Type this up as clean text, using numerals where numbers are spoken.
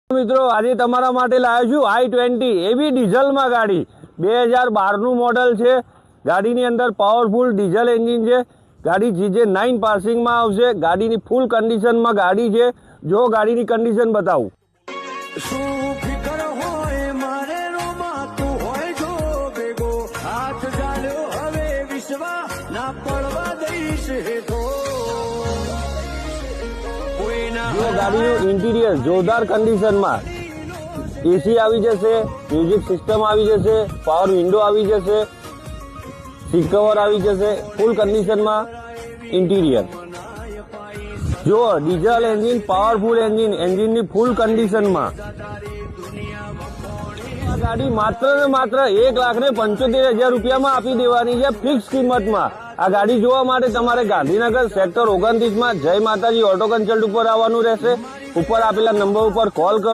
મિત્રો આજે તમારા માટે લાવ્યો છું i20 એ બી ડીઝલમાં ગાડી 2012 નું મોડલ છે। ગાડીની અંદર પાવરફુલ ડીઝલ એન્જિન છે। ગાડી GJ9 પાસિંગમાં આવશે। ગાડીની ફૂલ કન્ડિશનમાં ગાડી છે। જો ગાડીની કન્ડિશન બતાવું। જો ગાડીનું ઇન્ટિરિયર જોરદાર કન્ડિશનમાં, એસી આવી જશે, મ્યુઝિક સિસ્ટમ આવી જશે, પાવર વિન્ડો આવી જશે, સીટ કવર આવી જશે, ફૂલ કન્ડિશનમાં ઇન્ટિરિયર। જો ડીઝલ એન્જિન, પાવરફુલ એન્જિન, એન્જિનની ફૂલ કન્ડિશનમાં આ ગાડી માત્ર ને માત્ર 1,75,000 રૂપિયામાં આપી દેવાની છે, ફિક્સ કિંમતમાં। આ ગાડી જોવા માટે તમારે ગાંધીનગર સેક્ટર 29 માં જય માતાજી ઓટો કન્સલ્ટ ઉપર આવવાનું રહેશે। ઉપર આપેલા નંબર ઉપર કોલ કરો।